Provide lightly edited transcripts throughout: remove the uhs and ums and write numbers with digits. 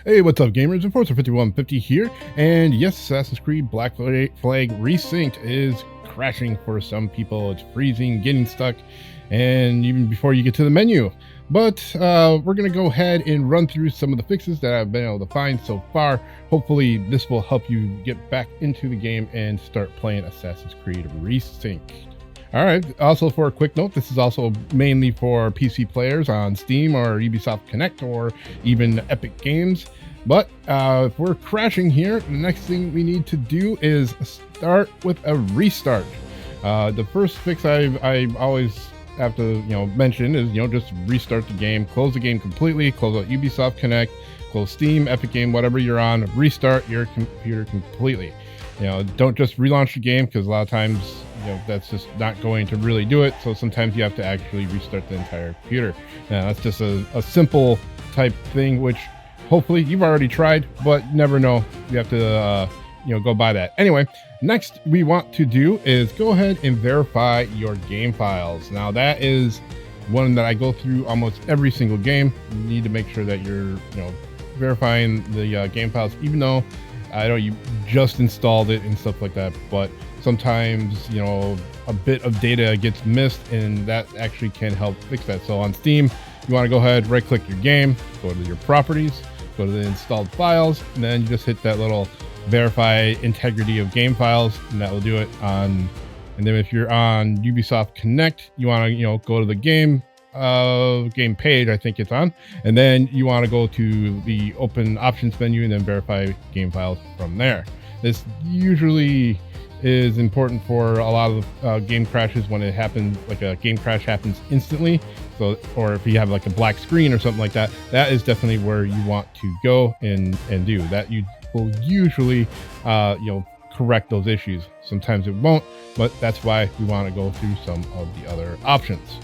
Hey, what's up, gamers? Enforcer 5150 here, and yes, Assassin's Creed Black Flag Resynced is crashing for some people. It's freezing, getting stuck, and even before you get to the menu. But we're going to go ahead and run through some of the fixes that I've been able to find so far. Hopefully, this will help you get back into the game and start playing Assassin's Creed Resynced. All right. Also, for a quick note, this is also mainly for PC players on Steam or Ubisoft Connect or even Epic Games. But if we're crashing here, the next thing we need to do is start with a restart. The first fix I always have to mention is just restart the game, close the game completely, close out Ubisoft Connect, close Steam, Epic Game, whatever you're on, restart your computer completely. Don't just relaunch the game, because a lot of times that's just not going to really do it. So sometimes you have to actually restart the entire computer. Now that's just a simple type thing, which hopefully you've already tried, but never know. You have to go by that. Anyway, next we want to do is go ahead and verify your game files. Now that is one that I go through almost every single game. You need to make sure that you're verifying the game files, even though I know you just installed it and stuff like that, but sometimes a bit of data gets missed, and that actually can help fix that. So on Steam, you want to go ahead, right click your game, go to your properties, go to the installed files, and then you just hit that little verify integrity of game files, and that will do it on. And then if you're on Ubisoft Connect, you want to go to the game page, I think it's on, and then you want to go to the open options menu and then verify game files from there. This usually is important for a lot of game crashes when it happens, like a game crash happens instantly. So, or if you have like a black screen or something like that, that is definitely where you want to go and do that. You will usually correct those issues. Sometimes it won't, but that's why we want to go through some of the other options.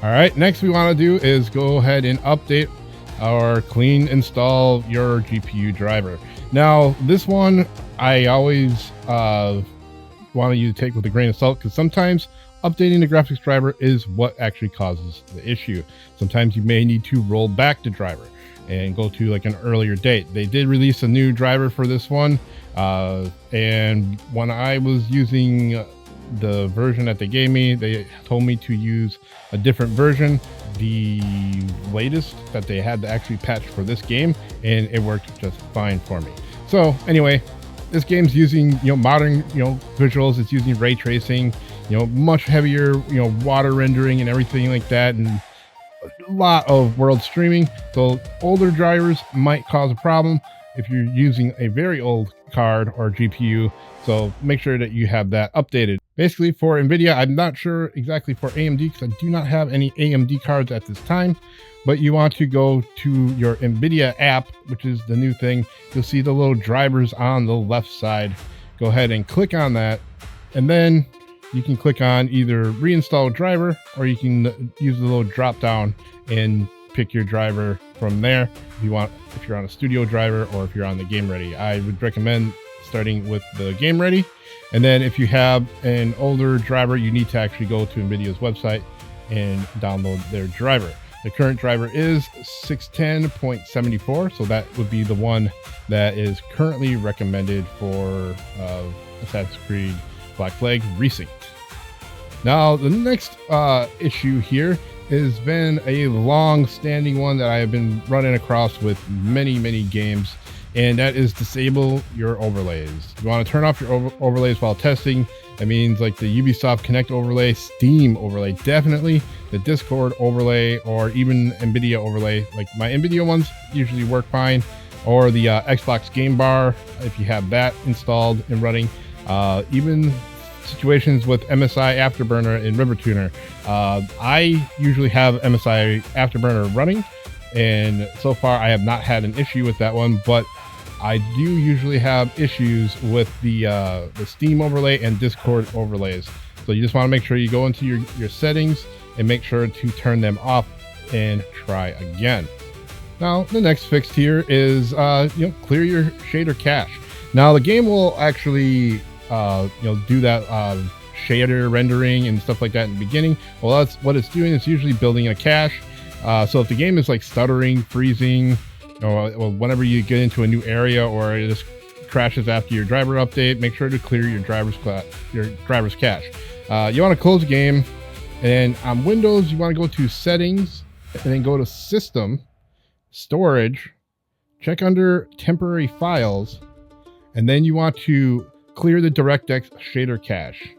All right, next we want to do is go ahead and update or clean install your GPU driver. Now, this one I always want you to take with a grain of salt, because sometimes updating the graphics driver is what actually causes the issue. Sometimes you may need to roll back the driver and go to like an earlier date. They did release a new driver for this one, and when I was using the version that they gave me, they told me to use a different version, the latest that they had to actually patch for this game, and it worked just fine for me. So anyway, this game's using modern visuals. It's using ray tracing, much heavier water rendering and everything like that, and a lot of world streaming. So older drivers might cause a problem if you're using a very old card or GPU. So make sure that you have that updated. Basically for NVIDIA, I'm not sure exactly for AMD, because I do not have any AMD cards at this time, but you want to go to your NVIDIA app, which is the new thing. You'll see the little drivers on the left side. Go ahead and click on that, and then you can click on either reinstall driver, or you can use the little drop down and pick your driver from there if you're on a studio driver or if you're on the game ready. I would recommend starting with the game ready, and then if you have an older driver, you need to actually go to NVIDIA's website and download their driver. The current driver is 610.74, so that would be the one that is currently recommended for Assassin's Creed Black Flag Resynced. Now, the next issue here has been a long-standing one that I have been running across with many games, and that is disable your overlays. You want to turn off your overlays while testing. That means like the Ubisoft Connect overlay, Steam overlay, definitely the Discord overlay, or even NVIDIA overlay. Like my NVIDIA ones usually work fine, or the Xbox Game Bar if you have that installed and running. Even situations with MSI Afterburner and River Tuner. I usually have MSI Afterburner running, and so far I have not had an issue with that one, but I do usually have issues with the Steam overlay and Discord overlays. So you just want to make sure you go into your settings and make sure to turn them off and try again. Now, the next fix here is clear your shader cache. Now, the game will actually do that shader rendering and stuff like that in the beginning. Well, that's what it's doing. It's usually building a cache. So if the game is like stuttering, freezing, or well, whenever you get into a new area or it just crashes after your driver update, make sure to clear your driver's cache. You want to close the game, and on Windows, you want to go to Settings, and then go to System, Storage, check under Temporary Files, and then you want to clear the DirectX shader cache.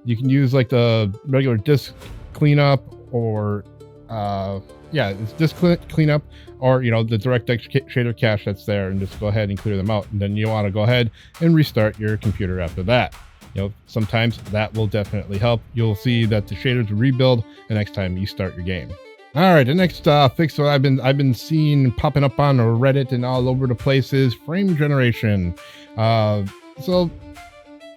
You can use like the regular disk cleanup or it's disk cleanup, or the DirectX shader cache that's there, and just go ahead and clear them out. And then you want to go ahead and restart your computer after that. Sometimes that will definitely help. You'll see that the shaders will rebuild the next time you start your game. All right, the next fix that I've been seeing popping up on Reddit and all over the place is frame generation. So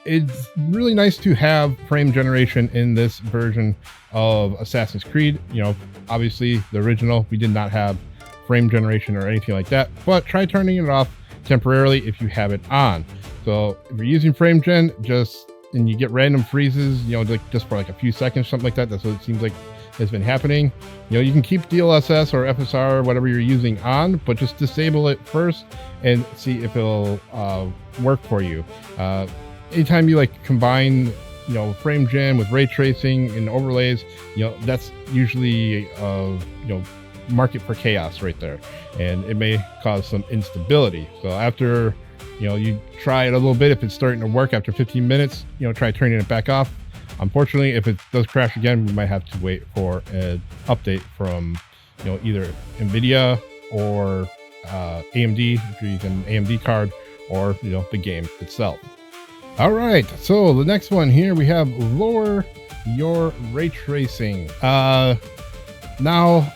it's really nice to have frame generation in this version of Assassin's Creed. Obviously the original, we did not have frame generation or anything like that, but try turning it off temporarily if you have it on. So if you're using frame gen, and you get random freezes, just for like a few seconds, something like that, that's what it seems like has been happening. You can keep DLSS or FSR or whatever you're using on, but just disable it first and see if it'll work for you. Anytime you combine frame gen with ray tracing and overlays, that's usually market for chaos right there, and it may cause some instability. So after you try it a little bit, if it's starting to work after 15 minutes, try turning it back off. Unfortunately, if it does crash again, we might have to wait for an update from either NVIDIA or AMD, if you're using an AMD card, or the game itself. All right, so the next one here, we have lower your ray tracing. Now,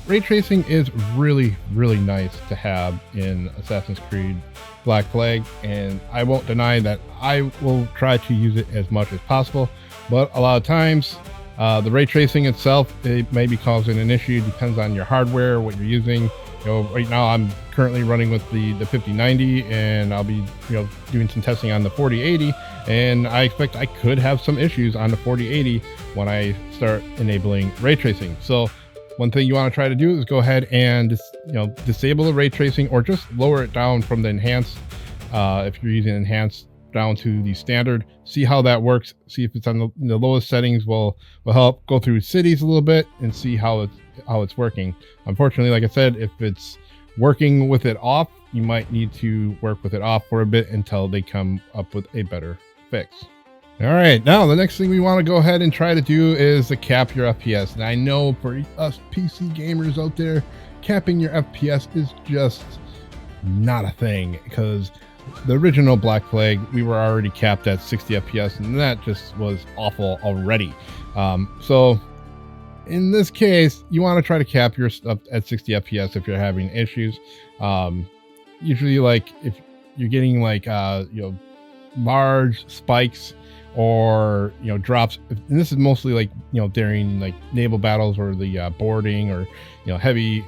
ray tracing is really, really nice to have in Assassin's Creed Black Flag, and I won't deny that I will try to use it as much as possible, but a lot of times the ray tracing itself, it may be causing an issue. Depends on your hardware, what you're using. Right now I'm currently running with the 5090, and I'll be doing some testing on the 4080, and I expect I could have some issues on the 4080 when I start enabling ray tracing. So one thing you want to try to do is go ahead and disable the ray tracing, or just lower it down from the enhanced, if you're using enhanced, down to the standard. See how that works. See if it's on the lowest settings will help. Go through cities a little bit and see how it's working. Unfortunately, like I said, if it's working with it off, you might need to work with it off for a bit until they come up with a better fix. All right, now the next thing we want to go ahead and try to do is to cap your FPS. And I know for us PC gamers out there, capping your FPS is just not a thing, because the original Black Flag, we were already capped at 60 FPS, and that just was awful already. So in this case, you want to try to cap your stuff at 60 FPS if you're having issues. Usually, if you're getting large spikes or drops, and this is mostly during naval battles or the boarding, or heavy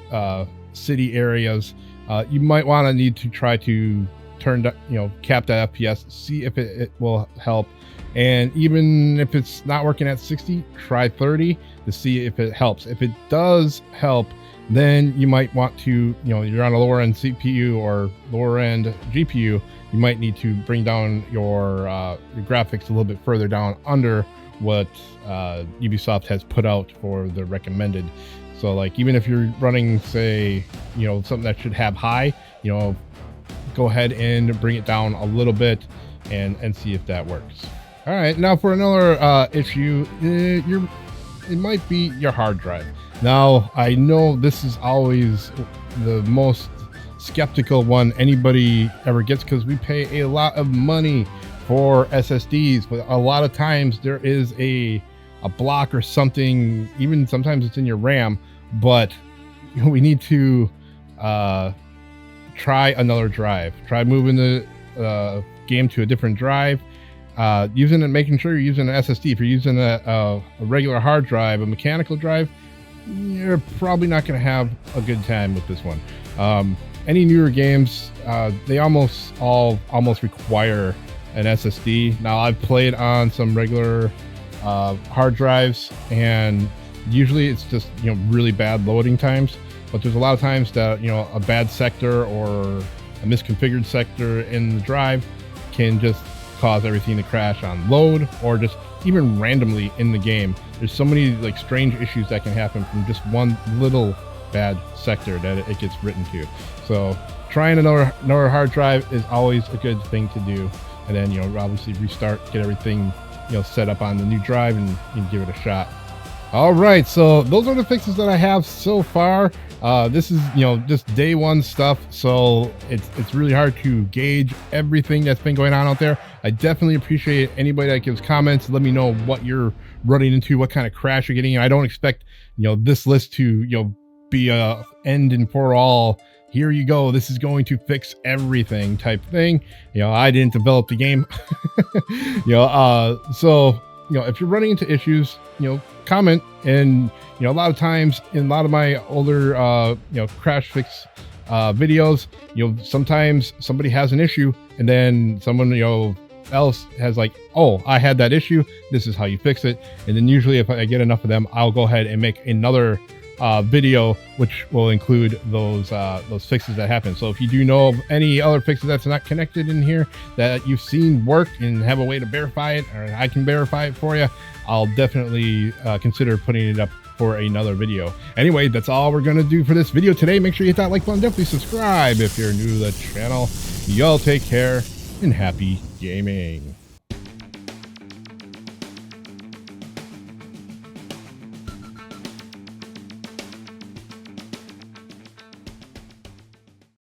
city areas, you might need to try to cap that FPS, see if it will help. And even if it's not working at 60, try 30 to see if it helps. If it does help, then you might want to, you're on a lower end CPU or lower end GPU, you might need to bring down your graphics a little bit further down under what Ubisoft has put out for the recommended. So even if you're running, say, something that should have high, go ahead and bring it down a little bit and see if that works. All right, now for another issue, it might be your hard drive. Now, I know this is always the most skeptical one anybody ever gets, because we pay a lot of money for SSDs, but a lot of times there is a block or something, even sometimes it's in your RAM, but we need to try another drive. Try moving the game to a different drive. Making sure you're using an SSD. If you're using a regular hard drive, a mechanical drive, you're probably not going to have a good time with this one. Any newer games, they almost require an SSD. Now, I've played on some regular hard drives, and usually it's just really bad loading times. but there's a lot of times that, you know, a bad sector or a misconfigured sector in the drive can just cause everything to crash on load, or just even randomly in the game. There's so many like strange issues that can happen from just one little bad sector that it gets written to. So trying another hard drive is always a good thing to do, and then, you know, obviously restart, get everything, you know, set up on the new drive, and give it a shot. All right, so those are the fixes that I have so far. This is, you know, just day one stuff, so it's really hard to gauge everything that's been going on out there. I definitely appreciate anybody that gives comments. Let me know what you're running into, what kind of crash you're getting. I don't expect, you know, this list to, you know, be a end and for all, here you go, this is going to fix everything type thing. You know, I didn't develop the game. You know, so, you know, if you're running into issues, you know, comment. And, you know, a lot of times in a lot of my older, you know, crash fix videos, you know, sometimes somebody has an issue, and then someone, you know, else has like, oh, I had that issue, this is how you fix it. And then usually if I get enough of them, I'll go ahead and make another video which will include those fixes that happen. So if you do know of any other fixes that's not connected in here that you've seen work and have a way to verify it, or I can verify it for you, I'll definitely consider putting it up for another video. Anyway, that's all we're gonna do for this video today. Make sure you hit that like button, definitely subscribe if you're new to the channel. Y'all take care and happy gaming.